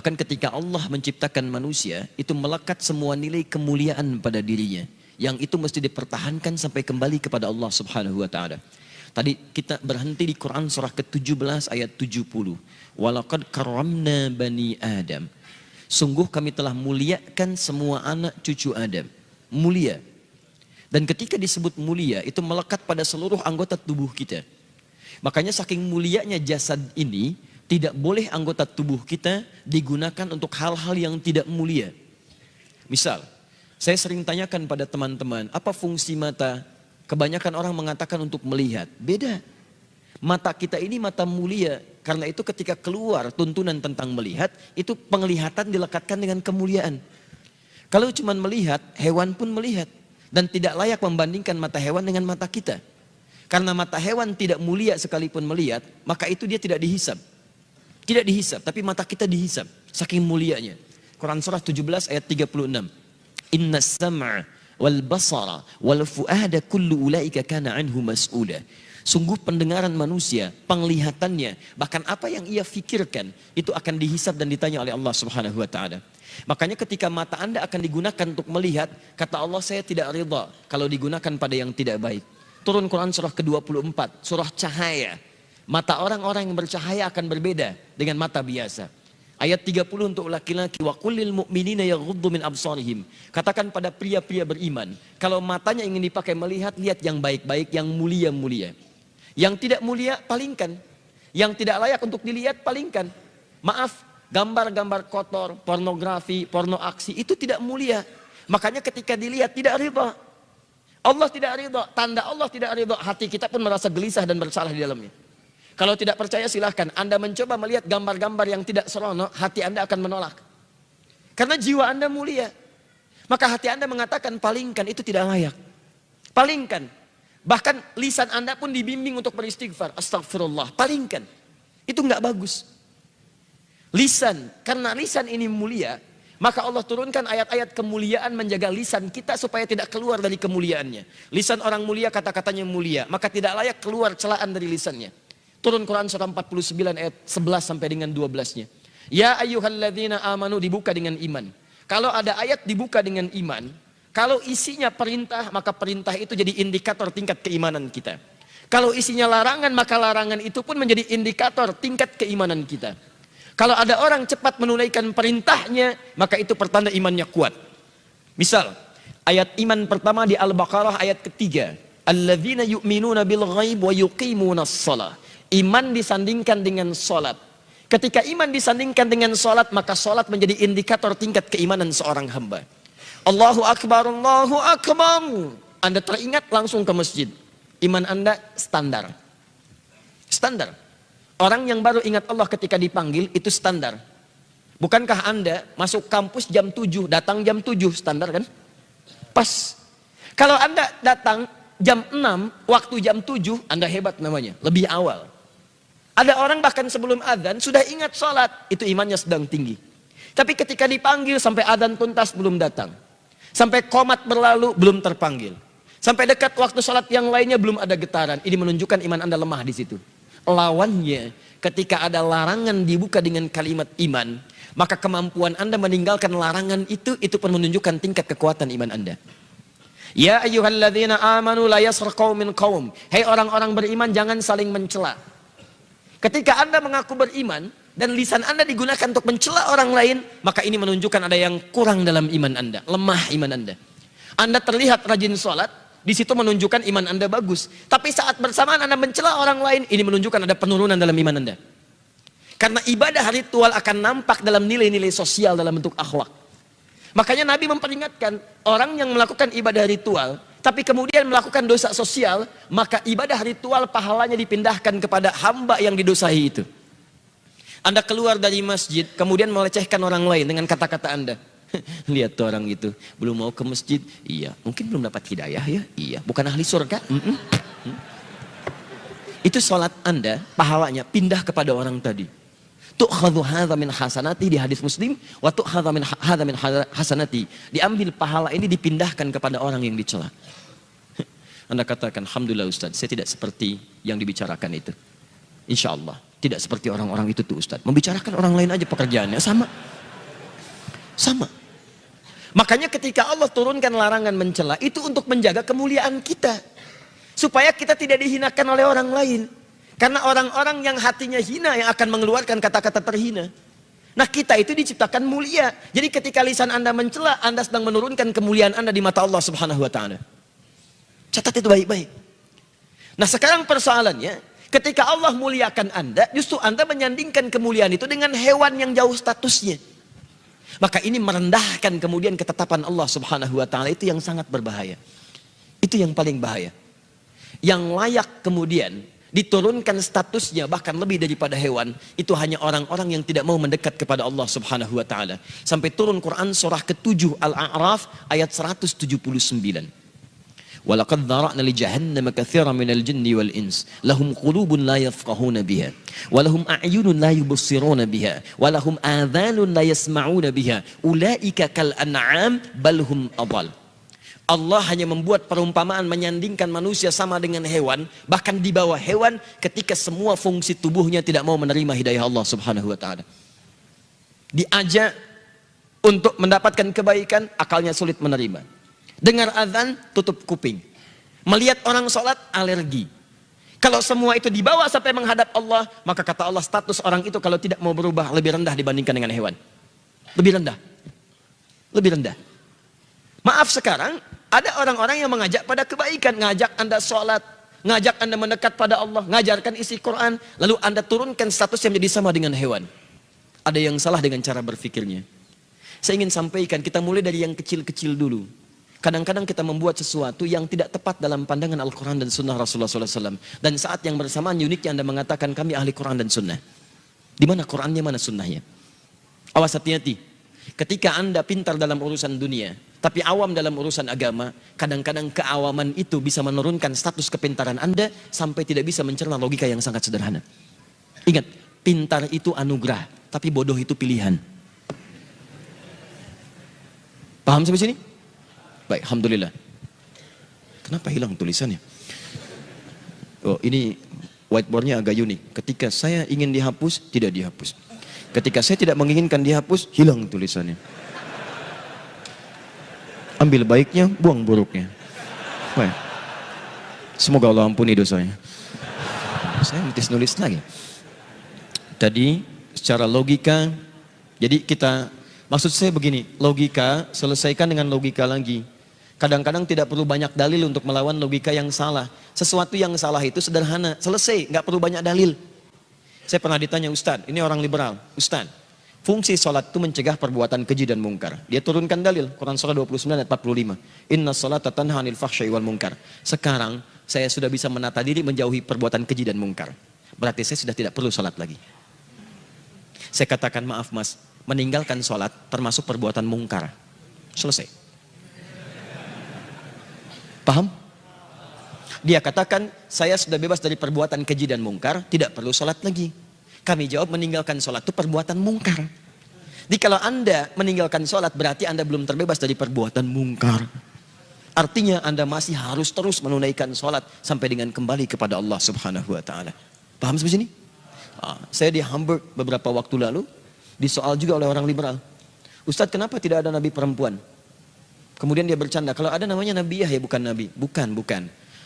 Bahkan ketika Allah menciptakan manusia, itu melekat semua nilai kemuliaan pada dirinya. Yang itu mesti dipertahankan sampai kembali kepada Allah Subhanahu wa Ta'ala. Tadi kita berhenti di Quran surah ke-17 ayat 70. Walaqad karramna bani Adam. Sungguh kami telah muliakan semua anak cucu Adam. Mulia. Dan ketika disebut mulia, itu melekat pada seluruh anggota tubuh kita. Makanya saking mulianya jasad ini, tidak boleh anggota tubuh kita digunakan untuk hal-hal yang tidak mulia. Misal, saya sering tanyakan pada teman-teman, apa fungsi mata? Kebanyakan orang mengatakan untuk melihat. Beda. Mata kita ini mata mulia. Karena itu ketika keluar tuntunan tentang melihat, itu penglihatan dilekatkan dengan kemuliaan. Kalau cuma melihat, hewan pun melihat. Dan tidak layak membandingkan mata hewan dengan mata kita. Karena mata hewan tidak mulia sekalipun melihat, maka itu dia tidak dihisab. Tidak dihisab, tapi mata kita dihisab. Saking mulianya. Quran surah 17 ayat 36. Inna sam'a wal basara wal fu'ada kullu ulaika kana anhu mas'ula. Sungguh pendengaran manusia, penglihatannya, bahkan apa yang ia fikirkan, itu akan dihisab dan ditanya oleh Allah Subhanahu wa Ta'ala. Makanya ketika mata Anda akan digunakan untuk melihat, kata Allah, saya tidak ridha kalau digunakan pada yang tidak baik. Turun Quran surah ke-24, surah cahaya. Mata orang-orang yang bercahaya akan berbeda dengan mata biasa. Ayat 30 untuk laki-laki, wa qulil mu'minina yaghuddu min absarihim. Katakan pada pria-pria beriman, kalau matanya ingin dipakai melihat, lihat yang baik-baik, yang mulia-mulia. Yang tidak mulia, palingkan. Yang tidak layak untuk dilihat, palingkan. Maaf, gambar-gambar kotor, pornografi, porno aksi, itu tidak mulia. Makanya ketika dilihat, tidak ridha. Allah tidak ridha, tanda Allah tidak ridha, hati kita pun merasa gelisah dan bersalah di dalamnya. Kalau tidak percaya silahkan, Anda mencoba melihat gambar-gambar yang tidak seronok, hati Anda akan menolak. Karena jiwa Anda mulia. Maka hati Anda mengatakan palingkan, itu tidak layak. Palingkan. Bahkan lisan Anda pun dibimbing untuk beristighfar. Astagfirullah, palingkan. Itu enggak bagus. Lisan, karena lisan ini mulia, maka Allah turunkan ayat-ayat kemuliaan menjaga lisan kita supaya tidak keluar dari kemuliaannya. Lisan orang mulia kata-katanya mulia, maka tidak layak keluar celaan dari lisannya. Turun Quran surah 49 ayat 11 sampai dengan 12-nya. Ya ayyuhalladzina amanu, dibuka dengan iman. Kalau ada ayat dibuka dengan iman, kalau isinya perintah, maka perintah itu jadi indikator tingkat keimanan kita. Kalau isinya larangan, maka larangan itu pun menjadi indikator tingkat keimanan kita. Kalau ada orang cepat menunaikan perintahnya, maka itu pertanda imannya kuat. Misal, ayat iman pertama di Al-Baqarah ayat ketiga. Alladzina yu'minuna bil ghaib wa yuqimunas shalah. Iman disandingkan dengan sholat. Ketika iman disandingkan dengan sholat, maka sholat menjadi indikator tingkat keimanan seorang hamba. Allahu Akbar, Allahu Akbar. Anda teringat langsung ke masjid. Iman Anda standar. Standar. Orang yang baru ingat Allah ketika dipanggil, itu standar. Bukankah Anda masuk kampus jam 7, datang jam 7, standar kan? Pas. Kalau Anda datang jam 6, waktu jam 7, Anda hebat namanya, lebih awal. Ada orang bahkan sebelum adzan sudah ingat sholat, itu imannya sedang tinggi. Tapi ketika dipanggil sampai adzan tuntas belum datang. Sampai qomat berlalu belum terpanggil. Sampai dekat waktu sholat yang lainnya belum ada getaran. Ini menunjukkan iman Anda lemah di situ. Lawannya, ketika ada larangan dibuka dengan kalimat iman, maka kemampuan Anda meninggalkan larangan itu pun menunjukkan tingkat kekuatan iman Anda. Ya ayyuhalladzina amanu la yaskhar qaumin qaum. Hei orang-orang beriman, jangan saling mencela. Ketika Anda mengaku beriman dan lisan Anda digunakan untuk mencela orang lain, maka ini menunjukkan ada yang kurang dalam iman Anda, lemah iman Anda. Anda terlihat rajin sholat, di situ menunjukkan iman Anda bagus. Tapi saat bersamaan Anda mencela orang lain, ini menunjukkan ada penurunan dalam iman Anda. Karena ibadah ritual akan nampak dalam nilai-nilai sosial dalam bentuk akhlak. Makanya Nabi memperingatkan, orang yang melakukan ibadah ritual, tapi kemudian melakukan dosa sosial, maka ibadah ritual pahalanya dipindahkan kepada hamba yang didosai itu. Anda keluar dari masjid, kemudian melecehkan orang lain dengan kata-kata Anda. Lihat tuh orang itu, belum mau ke masjid, iya, mungkin belum dapat hidayah ya, iya, bukan ahli surga. Itu sholat Anda, pahalanya pindah kepada orang tadi. Tu'khadhu hadza min hasanati di hadis Muslim, wa tu'khadhu min hadza min hasanati. Diambil pahala ini dipindahkan kepada orang yang dicela. Anda katakan, alhamdulillah Ustaz, saya tidak seperti yang dibicarakan itu. Insya Allah. Tidak seperti orang-orang itu tuh Ustaz. Membicarakan orang lain aja pekerjaannya sama. Sama. Makanya ketika Allah turunkan larangan mencela, itu untuk menjaga kemuliaan kita. Supaya kita tidak dihinakan oleh orang lain. Karena orang-orang yang hatinya hina yang akan mengeluarkan kata-kata terhina. Nah kita itu diciptakan mulia. Jadi ketika lisan Anda mencela, Anda sedang menurunkan kemuliaan Anda di mata Allah Subhanahu wa Ta'ala. Catat itu baik-baik. Nah sekarang persoalannya, ketika Allah muliakan Anda, justru Anda menyandingkan kemuliaan itu dengan hewan yang jauh statusnya. Maka ini merendahkan kemudian ketetapan Allah Subhanahu wa Ta'ala, itu yang sangat berbahaya. Itu yang paling bahaya. Yang layak kemudian diturunkan statusnya bahkan lebih daripada hewan, itu hanya orang-orang yang tidak mau mendekat kepada Allah Subhanahu wa Ta'ala. Sampai turun Quran surah ke-7 Al-A'raf ayat 179. Walaqad dzara'na li jahannam katsiran minal jinni wal ins lahum qulubun la yafqahuna biha wa lahum a'yunun la yubsiruna biha wa lahum adhanun la yasma'una biha ulaika kal an'am bal hum adall. Allah hanya membuat perumpamaan menyandingkan manusia sama dengan hewan, bahkan di bawah hewan ketika semua fungsi tubuhnya tidak mau menerima hidayah Allah Subhanahu wa Ta'ala. Diajak untuk mendapatkan kebaikan, akalnya sulit menerima. Dengar azan, tutup kuping. Melihat orang sholat, alergi. Kalau semua itu dibawa sampai menghadap Allah, maka kata Allah status orang itu kalau tidak mau berubah lebih rendah dibandingkan dengan hewan. Lebih rendah. Lebih rendah. Maaf sekarang, ada orang-orang yang mengajak pada kebaikan. Ngajak Anda sholat, ngajak Anda mendekat pada Allah, ngajarkan isi Quran. Lalu Anda turunkan status yang menjadi sama dengan hewan. Ada yang salah dengan cara berfikirnya. Saya ingin sampaikan, kita mulai dari yang kecil-kecil dulu. Kadang-kadang kita membuat sesuatu yang tidak tepat dalam pandangan Al-Quran dan Sunnah Rasulullah SAW. Dan saat yang bersamaan uniknya Anda mengatakan kami ahli Quran dan Sunnah. Di mana Qurannya, mana Sunnahnya? Awas hati-hati. Ketika Anda pintar dalam urusan dunia, tapi awam dalam urusan agama, kadang-kadang keawaman itu bisa menurunkan status kepintaran Anda sampai tidak bisa mencerna logika yang sangat sederhana. Ingat, pintar itu anugerah, tapi bodoh itu pilihan. Paham sampai sini? Baik, alhamdulillah. Kenapa hilang tulisannya? Oh, ini whiteboardnya agak unik. Ketika saya ingin dihapus, tidak dihapus. Ketika saya tidak menginginkan dihapus, hilang tulisannya. Ambil baiknya, buang buruknya. Baik. Semoga Allah ampuni dosanya. Saya mesti nulis lagi. Tadi secara logika, jadi kita, maksud saya begini, logika selesaikan dengan logika lagi. Kadang-kadang tidak perlu banyak dalil untuk melawan logika yang salah. Sesuatu yang salah itu sederhana, selesai, nggak perlu banyak dalil. Saya pernah ditanya, Ustadz, ini orang liberal, Ustadz, fungsi sholat itu mencegah perbuatan keji dan mungkar. Dia turunkan dalil, Quran surah 29 ayat 45. Inna sholata tanha 'anil fahsya'i wal munkar. Sekarang saya sudah bisa menata diri menjauhi perbuatan keji dan mungkar. Berarti saya sudah tidak perlu sholat lagi. Saya katakan, maaf mas, meninggalkan sholat termasuk perbuatan mungkar. Selesai. Paham? Dia katakan, saya sudah bebas dari perbuatan keji dan mungkar, tidak perlu sholat lagi. Kami jawab, meninggalkan sholat itu perbuatan mungkar. Jadi kalau Anda meninggalkan sholat, berarti Anda belum terbebas dari perbuatan mungkar. Artinya Anda masih harus terus menunaikan sholat sampai dengan kembali kepada Allah Subhanahu wa Ta'ala. Paham sampai sini? Saya di Hamburg beberapa waktu lalu, disoal juga oleh orang liberal. Ustadz, kenapa tidak ada nabi perempuan? Kemudian dia bercanda, kalau ada namanya Nabi Yahya bukan nabi. Bukan.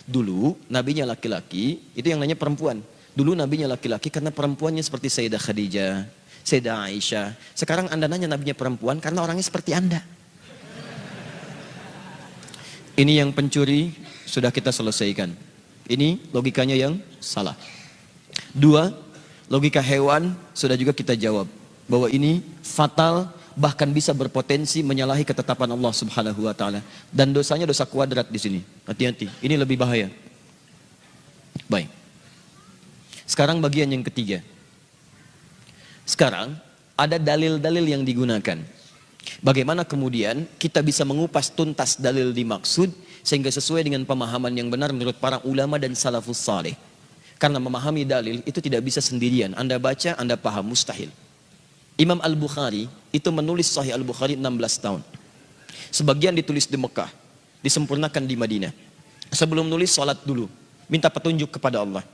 Dulu nabinya laki-laki, itu yang namanya perempuan. Dulu nabinya laki-laki karena perempuannya seperti Sayyidah Khadijah, Sayyidah Aisyah. Sekarang Anda nanya nabinya perempuan karena orangnya seperti Anda. Ini yang pencuri sudah kita selesaikan. Ini logikanya yang salah. 2, logika hewan sudah juga kita jawab. Bahwa ini fatal, bahkan bisa berpotensi menyalahi ketetapan Allah Subhanahu wa Ta'ala. Dan dosanya dosa kuadrat di sini. Hati-hati, ini lebih bahaya. Baik. Sekarang bagian yang ketiga. Sekarang ada dalil-dalil yang digunakan. Bagaimana kemudian kita bisa mengupas tuntas dalil dimaksud sehingga sesuai dengan pemahaman yang benar menurut para ulama dan salafus saleh. Karena memahami dalil itu tidak bisa sendirian. Anda baca, Anda paham, mustahil. Imam Al-Bukhari itu menulis Sahih Al-Bukhari 16 tahun. Sebagian ditulis di Mekah, disempurnakan di Madinah. Sebelum nulis, sholat dulu, minta petunjuk kepada Allah.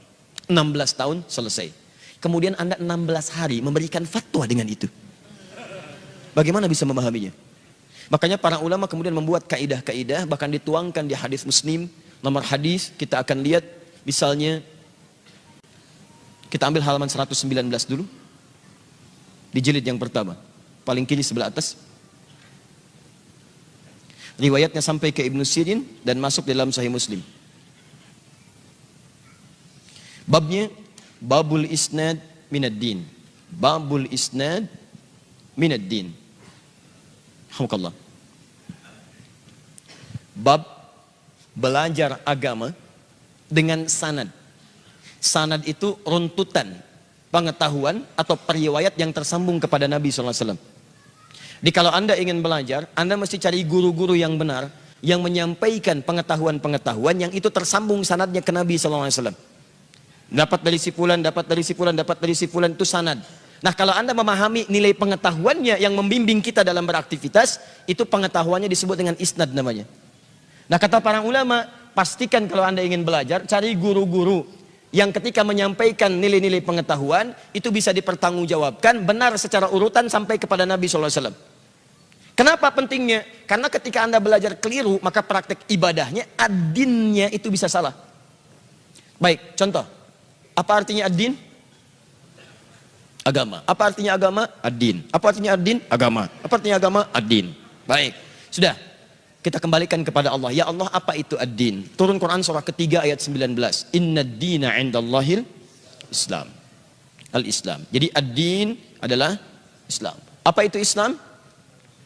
16 tahun selesai. kemudian Anda 16 hari memberikan fatwa dengan itu. Bagaimana bisa memahaminya? Makanya para ulama kemudian membuat kaidah-kaidah, bahkan dituangkan di hadis Muslim. Nomor hadis kita akan lihat, misalnya kita ambil halaman 119 dulu, di jilid yang pertama, paling kiri sebelah atas. Riwayatnya sampai ke Ibnu Sirin dan masuk dalam Sahih Muslim. Babnya babul isnad minad din. Babul isnad minad din. Alhamdulillah. Bab belajar agama dengan sanad. Sanad itu runtutan pengetahuan atau periwayat yang tersambung kepada Nabi SAW. Jadi kalau Anda ingin belajar, Anda mesti cari guru-guru yang benar, yang menyampaikan pengetahuan-pengetahuan yang itu tersambung sanadnya ke Nabi SAW. Dapat dari si fulan, dapat dari si fulan, dapat dari si fulan, itu sanad. Nah kalau Anda memahami nilai pengetahuannya yang membimbing kita dalam beraktivitas, itu pengetahuannya disebut dengan isnad namanya. Nah kata para ulama, pastikan kalau Anda ingin belajar, cari guru-guru yang ketika menyampaikan nilai-nilai pengetahuan, itu bisa dipertanggungjawabkan benar secara urutan sampai kepada Nabi SAW. Kenapa pentingnya? Karena ketika Anda belajar keliru, maka praktek ibadahnya, ad-dinnya itu bisa salah. Baik, contoh. Apa artinya ad-din? Agama. Apa artinya agama? Ad-din. Apa artinya ad-din? Agama. Apa artinya agama? Ad-din. Baik, sudah. Kita kembalikan kepada Allah. Ya Allah, apa itu ad-din? Turun Quran surah ketiga ayat 19. Inna ad-dina indallahil Islam. Al-Islam. Jadi ad-din adalah Islam. Apa itu Islam?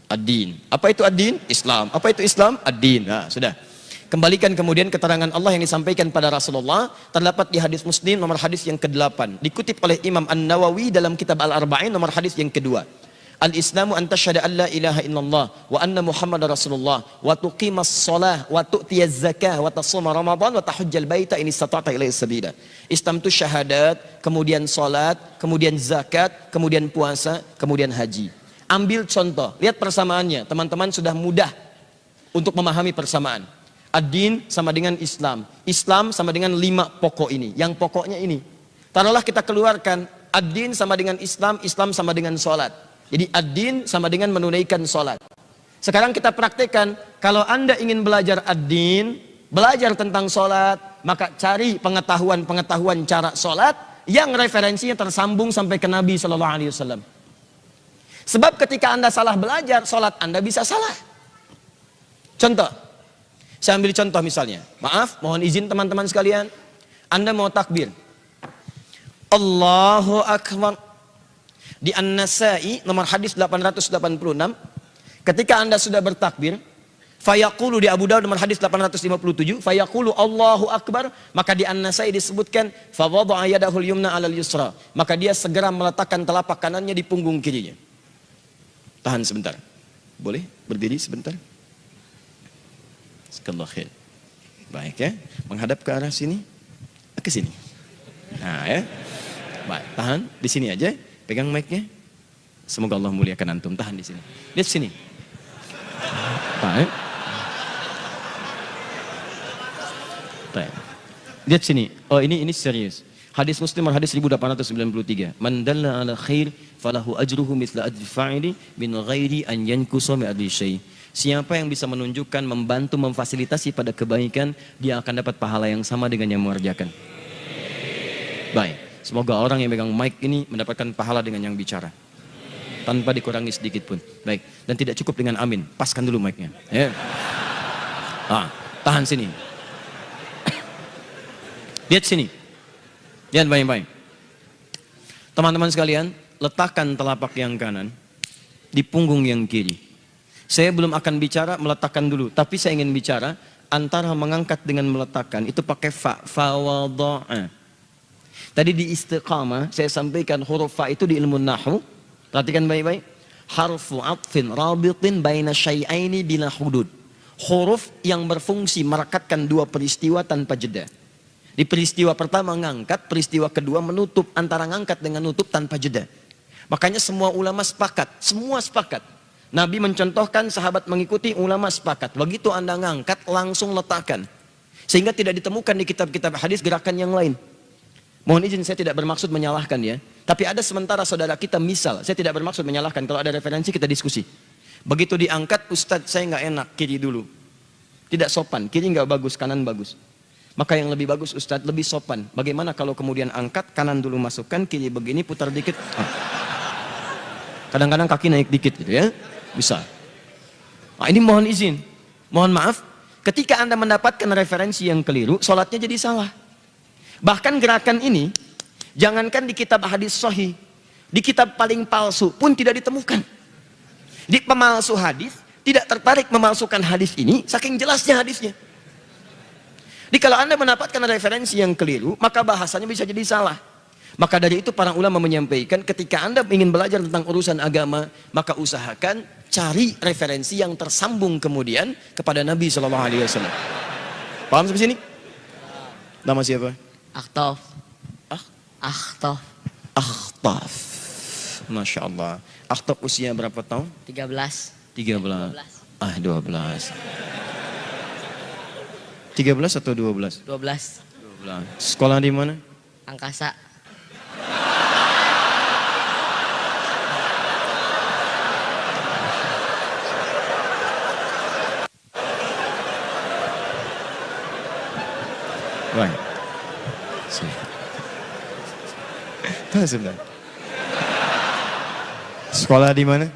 Ad-din. Apa itu ad-din? Islam. Apa itu Islam? Ad-din. Nah, sudah. Kembalikan kemudian keterangan Allah yang disampaikan pada Rasulullah, terdapat di hadis Muslim nomor hadis yang ke-8. Dikutip oleh Imam An-Nawawi dalam kitab Al-Arba'in nomor hadis yang kedua. Al-Islamu an tasyhada an la ilaha illallah wa anna Muhammadar Rasulullah wa tuqimas shalah wa tu'tiyaz zakah wa tasuma Ramadan wa tahujjal baita in istata'ta ilaihi sabila. Islam itu syahadat, kemudian salat, kemudian zakat, kemudian puasa, kemudian haji. Ambil contoh, lihat persamaannya. Teman-teman sudah mudah untuk memahami persamaan. Ad-din sama dengan Islam. Islam sama dengan 5 pokok ini. Yang pokoknya ini. Taruhlah kita keluarkan ad-din sama dengan Islam, Islam sama dengan salat. Jadi ad-din sama dengan menunaikan salat. Sekarang kita praktekkan, kalau Anda ingin belajar ad-din, belajar tentang salat, maka cari pengetahuan-pengetahuan cara salat yang referensinya tersambung sampai ke Nabi SAW. Sebab ketika Anda salah belajar, salat Anda bisa salah. Contoh, saya ambil contoh misalnya. Maaf, mohon izin teman-teman sekalian. Anda mau takbir. Allahu Akbar. Di An-Nasai nomor hadis 886, ketika Anda sudah bertakbir, fayaqulu di Abu Dawud nomor hadis 857, fayaqulu Allahu Akbar, maka di An-Nasai disebutkan fa wada'a yadahul yumna 'alal yusra, maka dia segera meletakkan telapak kanannya di punggung kirinya. Tahan sebentar. Boleh berdiri sebentar? Sekallah khair. Baik ya. Menghadap ke arah sini. Ke sini. Nah ya. Baik, tahan di sini aja. Pegang mic-nya. Semoga Allah muliakan antum. Tahan di sini. Lihat sini. Baik. Baik. Lihat sini. Oh ini serius. Hadis Muslim hadis 1893. Man dalla ala khair falahu ajruhu mithla ajri fa'ili min ghairi an yankusa min ajri syai'. Siapa yang bisa menunjukkan, membantu, memfasilitasi pada kebaikan, dia akan dapat pahala yang sama dengan yang mengerjakan. Baik, semoga orang yang pegang mic ini mendapatkan pahala dengan yang bicara, tanpa dikurangi sedikit pun. Baik, dan tidak cukup dengan amin. Paskan dulu mic-nya. Ya. Tahan sini. Lihat sini. Lihat baik-baik. Teman-teman sekalian, letakkan telapak yang kanan di punggung yang kiri. Saya belum akan bicara meletakkan dulu, tapi saya ingin bicara antara mengangkat dengan meletakkan itu pakai fa wada'a. Tadi di istiqamah saya sampaikan huruf fa itu di ilmu nahwu. Perhatikan baik-baik. Harfu atfin rabitin baina syai'aini bila hudud. Huruf yang berfungsi merekatkan dua peristiwa tanpa jeda. Di peristiwa pertama ngangkat, peristiwa kedua menutup, antara ngangkat dengan nutup tanpa jeda. Makanya semua ulama sepakat, semua sepakat. Nabi mencontohkan, sahabat mengikuti, ulama sepakat. Begitu Anda ngangkat, langsung letakkan. Sehingga tidak ditemukan di kitab-kitab hadis gerakan yang lain. Mohon izin saya tidak bermaksud menyalahkan ya. Tapi ada sementara saudara kita misal, saya tidak bermaksud menyalahkan. Kalau ada referensi kita diskusi. Begitu diangkat, Ustadz saya nggak enak, kiri dulu. Tidak sopan, kiri nggak bagus, kanan bagus. Maka yang lebih bagus Ustadz, lebih sopan. Bagaimana kalau kemudian angkat, kanan dulu masukkan, kiri begini, putar dikit. Kadang-kadang kaki naik dikit gitu ya. Bisa. Nah, ini mohon izin. Mohon maaf, ketika Anda mendapatkan referensi yang keliru, sholatnya jadi salah. Bahkan gerakan ini, jangankan di kitab hadis sahih, di kitab paling palsu pun tidak ditemukan. Di pemalsu hadis tidak tertarik memalsukan hadis ini, saking jelasnya hadisnya. Jadi kalau Anda mendapatkan referensi yang keliru, maka bahasanya bisa jadi salah. Maka dari itu para ulama menyampaikan, ketika Anda ingin belajar tentang urusan agama, maka usahakan cari referensi yang tersambung kemudian kepada Nabi SAW. Paham sampai sini? Nama siapa? Akhtaf. Akhtaf. Akhtaf. Masya Allah. Akhtaf usia berapa tahun? 13. 13. 12. 13 atau 12? 12. 12. Sekolah di mana? Angkasa. Baik. Sebentar. Sekolah di mana?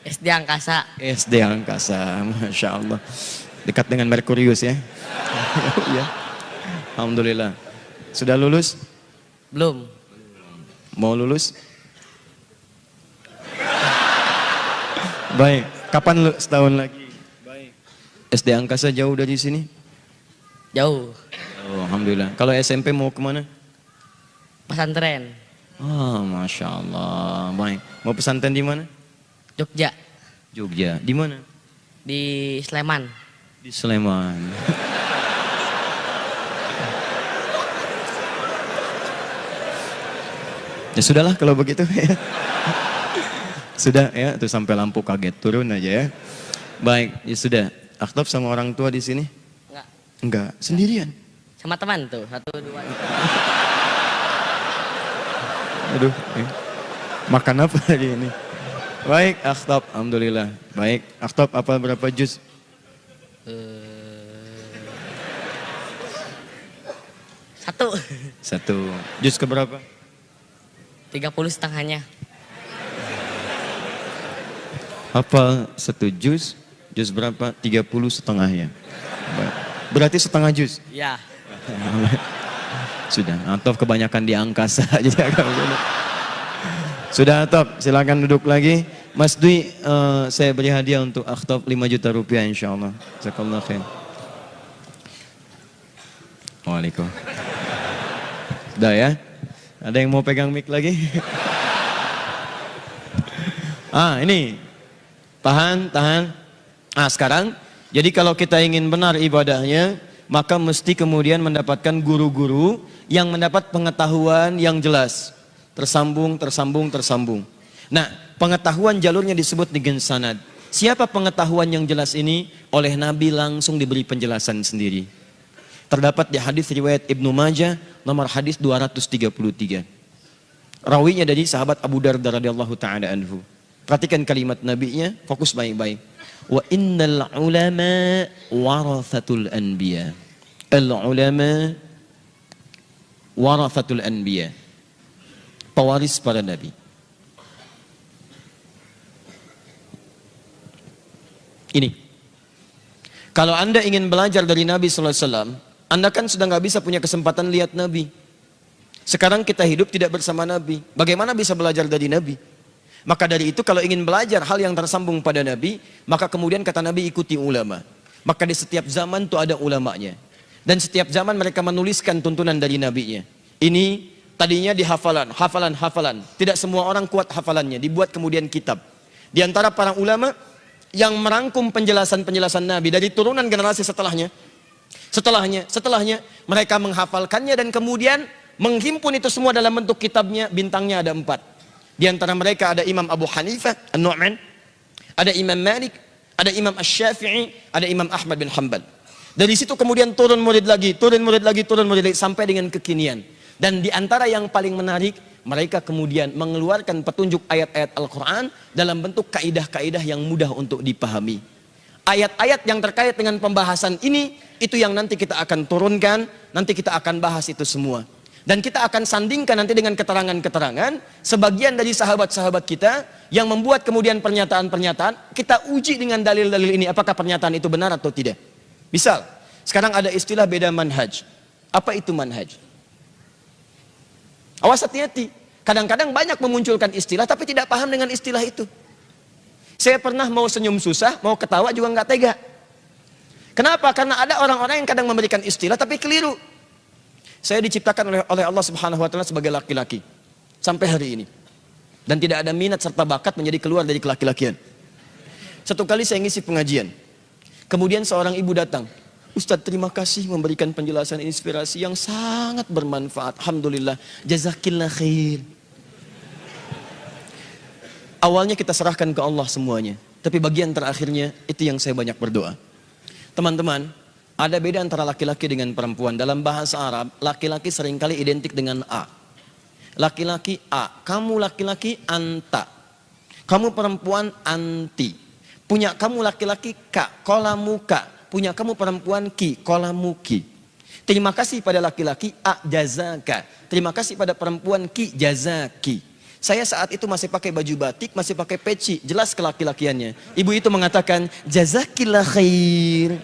SD Angkasa. SD Angkasa, Masya Allah. Dekat dengan Merkurius ya. Ya. Alhamdulillah. Sudah lulus? Belum. Mau lulus? Baik. Kapan setahun lagi? Baik. SD Angkasa jauh dari sini? Jauh. Oh, Alhamdulillah. Kalau SMP mau kemana? Pesantren. Ah, Masya Allah. Baik. Mau pesantren di mana? Jogja. Jogja. Di mana? Di Sleman. Di Sleman. Ya sudahlah kalau begitu ya. Sudah ya, itu sampai lampu kaget turun aja ya. Baik, ya sudah. Akhtaf sama orang tua di sini? Enggak. Enggak, sendirian. Sama teman tuh, 1, 2. Aduh, makan apa hari ini? Baik, Akhtaf, alhamdulillah. Baik, Akhtaf apa berapa juz? 1. 1. Juz keberapa? 30 setengahnya. Apa 1 juz? Juz berapa? 30 setengahnya. Berarti setengah juz? Iya. Sudah, Akhtaf kebanyakan di angkasa. Jadi agak sulit. Sudah Akhtaf, silakan duduk lagi. Mas Dwi, saya beri hadiah untuk Akhtaf 5 juta rupiah insyaAllah. Jazakallah khair. Waalaikumsalam. Sudah ya? Ada yang mau pegang mic lagi? Ini. Tahan. Sekarang, jadi kalau kita ingin benar ibadahnya, maka mesti kemudian mendapatkan guru-guru yang mendapat pengetahuan yang jelas. Tersambung. Nah, pengetahuan jalurnya disebut dengan sanad. Siapa pengetahuan yang jelas ini? Oleh Nabi langsung diberi penjelasan sendiri. Terdapat di hadis riwayat Ibnu Majah nomor hadis 233. Rawinya dari sahabat Abu Darda radhiyallahu taala anhu. Perhatikan kalimat nabinya, fokus baik-baik. Wa innal ulama warathatul anbiya. Al ulama warathatul anbiya. Pewaris para nabi. Ini. Kalau Anda ingin belajar dari Nabi sallallahu alaihi wasallam, Anda kan sudah nggak bisa punya kesempatan lihat Nabi. Sekarang kita hidup tidak bersama Nabi. Bagaimana bisa belajar dari Nabi? Maka dari itu kalau ingin belajar hal yang tersambung pada Nabi, maka kemudian kata Nabi ikuti ulama. Maka di setiap zaman itu ada ulamanya. Dan setiap zaman mereka menuliskan tuntunan dari nabinya. Ini tadinya di hafalan. Tidak semua orang kuat hafalannya, dibuat kemudian kitab. Di antara para ulama yang merangkum penjelasan-penjelasan Nabi dari turunan generasi setelahnya. Setelahnya mereka menghafalkannya dan kemudian menghimpun itu semua dalam bentuk kitabnya. Bintangnya ada 4. Di antara mereka ada Imam Abu Hanifah An-Nu'man, ada Imam Malik, ada Imam Asy-Syafi'i, ada Imam Ahmad bin Hanbal. Dari situ kemudian turun murid lagi sampai dengan kekinian. Dan di antara yang paling menarik, mereka kemudian mengeluarkan petunjuk ayat-ayat Al-Quran dalam bentuk kaidah-kaidah yang mudah untuk dipahami. Ayat-ayat yang terkait dengan pembahasan ini, itu yang nanti kita akan turunkan, nanti kita akan bahas itu semua. Dan kita akan sandingkan nanti dengan keterangan-keterangan sebagian dari sahabat-sahabat kita yang membuat kemudian pernyataan-pernyataan, kita uji dengan dalil-dalil ini apakah pernyataan itu benar atau tidak. Misal, sekarang ada istilah beda manhaj. Apa itu manhaj? Awas hati-hati. Kadang-kadang banyak memunculkan istilah tapi tidak paham dengan istilah itu. Saya pernah mau senyum susah, mau ketawa juga nggak tega. Kenapa? Karena ada orang-orang yang kadang memberikan istilah tapi keliru. Saya diciptakan oleh Allah Subhanahu wa taala sebagai laki-laki sampai hari ini. Dan tidak ada minat serta bakat menjadi keluar dari kelaki-lakian. Satu kali saya ngisi pengajian. Kemudian seorang ibu datang. Ustadz, terima kasih memberikan penjelasan inspirasi yang sangat bermanfaat. Alhamdulillah. Jazakillah khair. Awalnya kita serahkan ke Allah semuanya. Tapi bagian terakhirnya itu yang saya banyak berdoa. Teman-teman, ada beda antara laki-laki dengan perempuan. Dalam bahasa Arab, laki-laki seringkali identik dengan A. Laki-laki A. Kamu laki-laki anta. Kamu perempuan anti. Punya kamu laki-laki K. Kolamu K. Punya kamu perempuan ki, kolamu ki. Terima kasih pada laki-laki A jazaka. Terima kasih pada perempuan ki jazaki. Saya saat itu masih pakai baju batik, masih pakai peci, jelas kelaki-lakiannya. Ibu itu mengatakan jazakillah khair.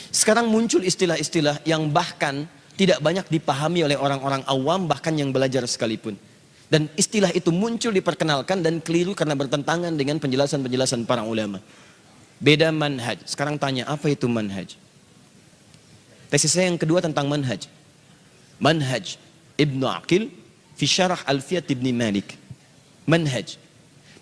Sekarang muncul istilah-istilah yang bahkan tidak banyak dipahami oleh orang-orang awam, bahkan yang belajar sekalipun. Dan istilah itu muncul diperkenalkan dan keliru karena bertentangan dengan penjelasan-penjelasan para ulama. Beda manhaj. Sekarang tanya, apa itu manhaj? Tesis saya yang kedua tentang manhaj. Manhaj Ibnu Aqil fi syarah Alfiyat Ibni Malik. Manhaj.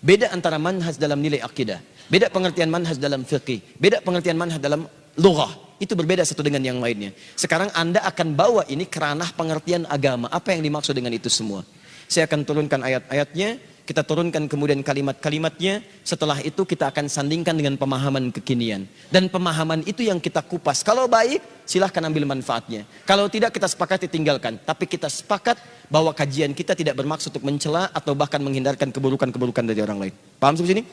Beda antara manhaj dalam nilai akidah. Beda pengertian manhaj dalam fiqih. Beda pengertian manhaj dalam lughah. Itu berbeda satu dengan yang lainnya. Sekarang Anda akan bawa ini ke ranah pengertian agama. Apa yang dimaksud dengan itu semua? Saya akan turunkan ayat-ayatnya, kita turunkan kemudian kalimat-kalimatnya, setelah itu kita akan sandingkan dengan pemahaman kekinian. Dan pemahaman itu yang kita kupas. Kalau baik, silahkan ambil manfaatnya. Kalau tidak, kita sepakati tinggalkan. Tapi kita sepakat bahwa kajian kita tidak bermaksud untuk mencela atau bahkan menghindarkan keburukan-keburukan dari orang lain. Paham sampai sini?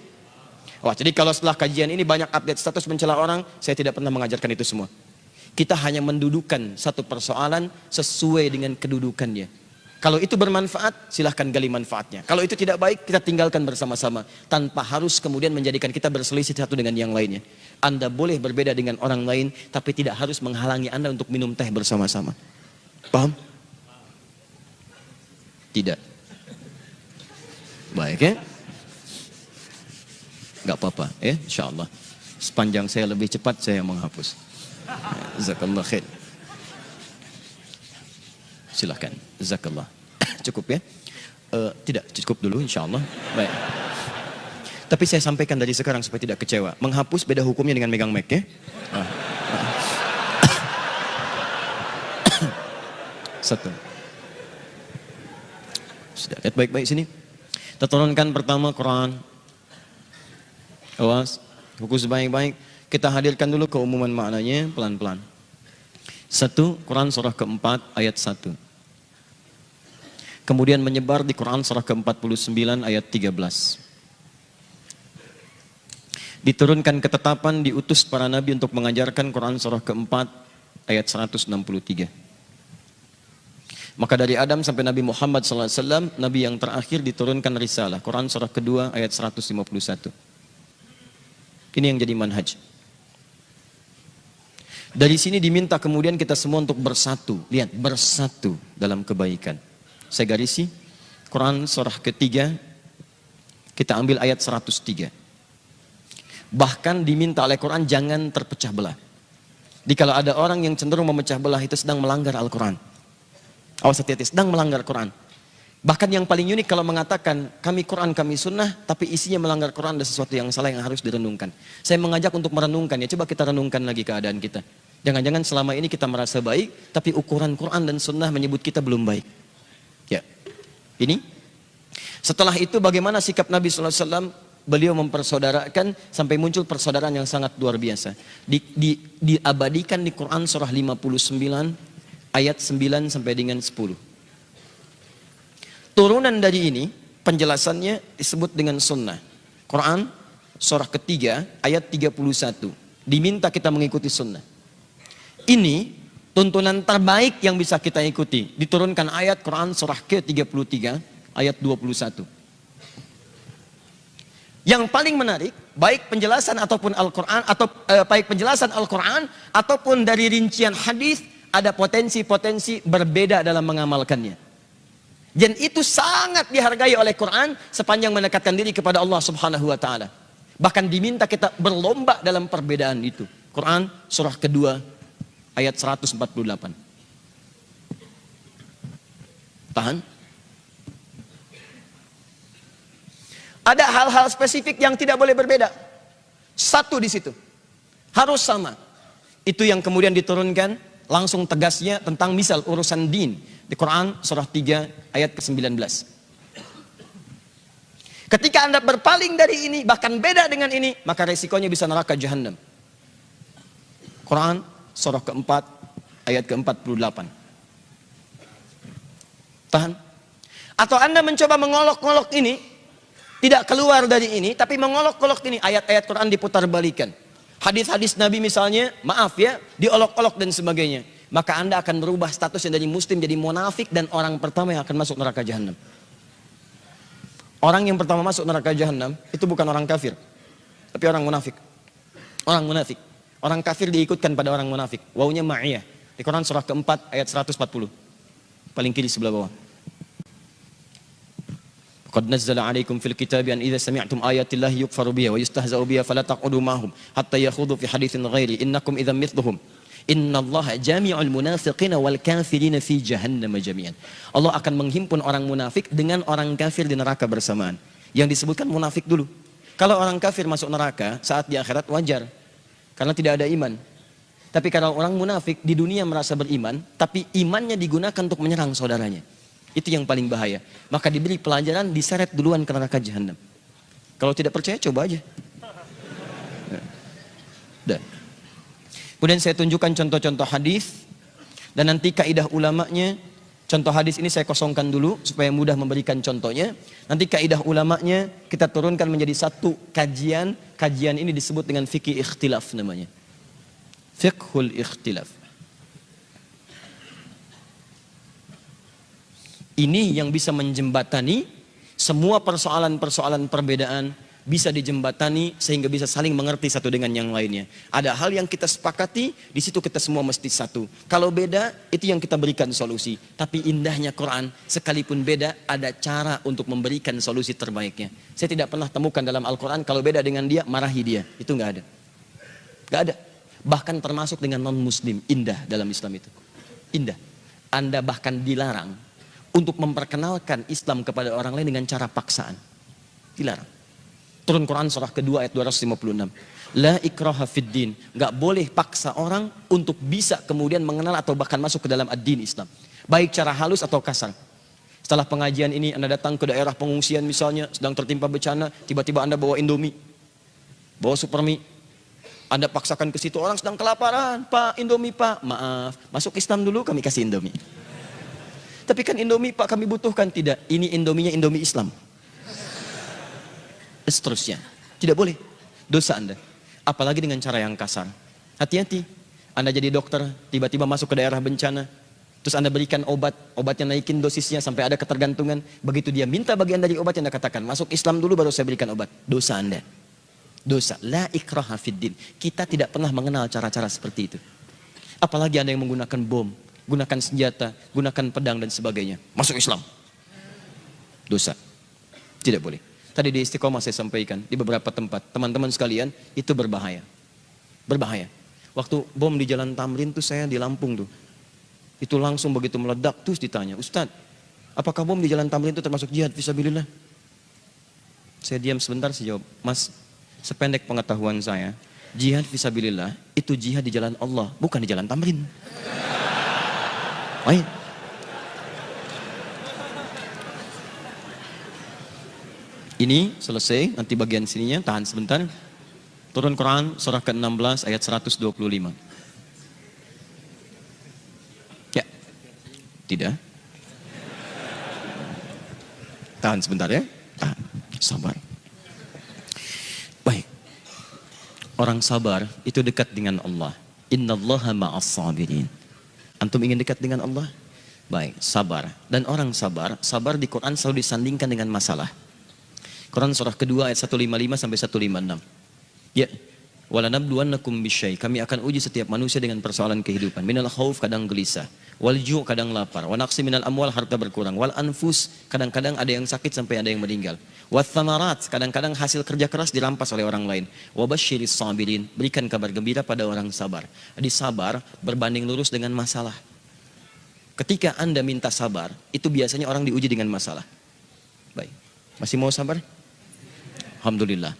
Wah, jadi kalau setelah kajian ini banyak update status mencela orang, saya tidak pernah mengajarkan itu semua. Kita hanya mendudukan satu persoalan sesuai dengan kedudukannya. Kalau itu bermanfaat, silahkan gali manfaatnya. Kalau itu tidak baik, kita tinggalkan bersama-sama. Tanpa harus kemudian menjadikan kita berselisih satu dengan yang lainnya. Anda boleh berbeda dengan orang lain, tapi tidak harus menghalangi Anda untuk minum teh bersama-sama. Paham? Tidak. Baik ya? Gak apa-apa ya, insyaAllah. Sepanjang saya lebih cepat, saya menghapus. Jazakallah khair. Silahkan, jazakallah. Cukup ya? Tidak, cukup dulu insyaAllah. Baik. Tapi saya sampaikan dari sekarang supaya tidak kecewa. Menghapus beda hukumnya dengan megang mic ya. Satu. Sudah, lihat baik-baik sini. Kita turunkan pertama Quran. Awas, fokus baik-baik. Kita hadirkan dulu keumuman maknanya pelan-pelan. Satu, Quran surah keempat ayat 1. Kemudian menyebar di Quran surah ke-49 ayat 13. Diturunkan ketetapan diutus para nabi untuk mengajarkan Quran surah keempat ayat 163. Maka dari Adam sampai Nabi Muhammad SAW, nabi yang terakhir diturunkan risalah. Quran surah kedua ayat 151. Ini yang jadi manhaj. Dari sini diminta kemudian kita semua untuk bersatu. Lihat, bersatu dalam kebaikan. Saya garisi, Quran surah ketiga, kita ambil ayat 103. Bahkan diminta oleh Quran jangan terpecah belah. Jadi kalau ada orang yang cenderung memecah belah itu sedang melanggar Al-Quran. Awas hati-hati, sedang melanggar Quran. Bahkan yang paling unik kalau mengatakan kami Quran, kami sunnah, tapi isinya melanggar Quran, ada sesuatu yang salah yang harus direnungkan. Saya mengajak untuk merenungkan ya, coba kita renungkan lagi keadaan kita. Jangan-jangan selama ini kita merasa baik, tapi ukuran Quran dan sunnah menyebut kita belum baik. Ya, ini. Setelah itu bagaimana sikap Nabi SAW beliau mempersaudarakan sampai muncul persaudaraan yang sangat luar biasa. Diabadikan di Quran surah 59 ayat 9 sampai dengan 10. Turunan dari ini penjelasannya disebut dengan sunnah. Quran surah ketiga ayat 31. Diminta kita mengikuti sunnah. Ini tuntunan terbaik yang bisa kita ikuti. Diturunkan ayat Quran surah ke-33 ayat 21. Yang paling menarik, baik penjelasan ataupun Al-Quran baik penjelasan Al-Quran ataupun dari rincian hadis, ada potensi-potensi berbeda dalam mengamalkannya. Dan itu sangat dihargai oleh Quran sepanjang mendekatkan diri kepada Allah Subhanahu wa taala. Bahkan diminta kita berlomba dalam perbedaan itu. Quran surah kedua ayat 148. Tahan. Ada hal-hal spesifik yang tidak boleh berbeda. Satu di situ. Harus sama. Itu yang kemudian diturunkan langsung tegasnya tentang misal urusan din. Di Quran surah 3 ayat ke-19. Ketika Anda berpaling dari ini, bahkan beda dengan ini, maka resikonya bisa neraka jahanam. Quran surah keempat ayat ke-48. Tahan. Atau Anda mencoba mengolok-olok ini, tidak keluar dari ini, tapi mengolok-olok ini, ayat-ayat Quran diputar balikan. Hadis-hadis Nabi misalnya, maaf ya, diolok-olok dan sebagainya. Maka Anda akan berubah statusnya dari muslim jadi munafik dan orang pertama yang akan masuk neraka jahanam. Orang yang pertama masuk neraka jahanam itu bukan orang kafir, tapi orang munafik. Orang munafik. Orang kafir diikutkan pada orang munafik. Wawunya ma'iyah. Di Quran surah keempat ayat 140. Paling kiri sebelah bawah. Qad nazzala 'alaikum fil kitabi an idza sami'tum ayatillahi yukfaru biha wa yustahza'u biha fala taq'udu ma'hum hatta yakhudhu fi haditsin ghairi innakum idzan mithluhum. Innallaha jami'ul munafiqina wal kafirina fi jahannam jami'an. Allah akan menghimpun orang munafik dengan orang kafir di neraka bersamaan. Yang disebutkan munafik dulu. Kalau orang kafir masuk neraka saat di akhirat wajar karena tidak ada iman. Tapi kalau orang munafik di dunia merasa beriman, tapi imannya digunakan untuk menyerang saudaranya. Itu yang paling bahaya. Maka diberi pelajaran, diseret duluan ke neraka jahanam. Kalau tidak percaya, coba aja. Dah. Kemudian saya tunjukkan contoh-contoh hadis dan nanti kaidah ulamanya. Contoh hadis ini saya kosongkan dulu supaya mudah memberikan contohnya. Nanti kaidah ulamanya kita turunkan menjadi satu kajian. Kajian ini disebut dengan fikih ikhtilaf namanya. Fiqhul ikhtilaf. Ini yang bisa menjembatani semua persoalan-persoalan perbedaan bisa dijembatani sehingga bisa saling mengerti satu dengan yang lainnya. Ada hal yang kita sepakati, di situ kita semua mesti satu. Kalau beda, itu yang kita berikan solusi. Tapi indahnya Quran, sekalipun beda, ada cara untuk memberikan solusi terbaiknya. Saya tidak pernah temukan dalam Al-Quran, kalau beda dengan dia, marahi dia. Itu nggak ada. Nggak ada. Bahkan termasuk dengan non-muslim, indah dalam Islam itu. Indah. Anda bahkan dilarang untuk memperkenalkan Islam kepada orang lain dengan cara paksaan. Dilarang. Turun Quran surah kedua ayat 256. La ikraha fid din. Gak boleh paksa orang untuk bisa kemudian mengenal atau bahkan masuk ke dalam ad-din Islam. Baik cara halus atau kasar. Setelah pengajian ini Anda datang ke daerah pengungsian misalnya, sedang tertimpa bencana, tiba-tiba Anda bawa Indomie, bawa Supermi. Anda paksakan ke situ, orang sedang kelaparan. Pak, Indomie Pak. Maaf, masuk Islam dulu kami kasih Indomie. Tapi kan Indomie Pak kami butuhkan. Tidak, ini Indominya Indomie Islam. Seterusnya. Tidak boleh. Dosa Anda. Apalagi dengan cara yang kasar. Hati-hati. Anda jadi dokter, tiba-tiba masuk ke daerah bencana. Terus Anda berikan obat. Obatnya naikin dosisnya sampai ada ketergantungan. Begitu dia minta bagian dari obat yang Anda katakan, masuk Islam dulu baru saya berikan obat. Dosa Anda. Dosa. La ikraha fiddin. Kita tidak pernah mengenal cara-cara seperti itu. Apalagi Anda yang menggunakan bom, gunakan senjata, gunakan pedang dan sebagainya. Masuk Islam. Dosa. Tidak boleh. Tadi di Istiqomah saya sampaikan, di beberapa tempat, teman-teman sekalian, itu berbahaya. Berbahaya. Waktu bom di Jalan Tamrin tuh saya di Lampung tuh. Itu langsung begitu meledak, terus ditanya, Ustadz, apakah bom di Jalan Tamrin itu termasuk jihad fisabilillah? Saya diam sebentar, saya jawab, Mas, sependek pengetahuan saya, jihad fisabilillah itu jihad di jalan Allah, bukan di Jalan Tamrin. Baik. Ini selesai, nanti bagian sininya, tahan sebentar. Turun Quran surah ke-16 ayat 125. Ya, tidak. Tahan sebentar ya, tahan, sabar. Baik, orang sabar itu dekat dengan Allah. Innallaha ma'as sabirin. Antum ingin dekat dengan Allah? Baik, sabar. Dan orang sabar, sabar di Quran selalu disandingkan dengan masalah. Quran surah kedua ayat 155 sampai 156. Ya, walanabluwannakum bisyai. Kami akan uji setiap manusia dengan persoalan kehidupan. Minal khauf, kadang gelisah. Wal ju' kadang lapar. Wa naqsi minal amwal, harta berkurang. Wal anfus, kadang-kadang ada yang sakit sampai ada yang meninggal. Wa thamarat, kadang-kadang hasil kerja keras dirampas oleh orang lain. Wa basyiris sabirin, berikan kabar gembira pada orang sabar. Jadi sabar berbanding lurus dengan masalah. Ketika Anda minta sabar, itu biasanya orang diuji dengan masalah. Baik, masih mau sabar? Alhamdulillah.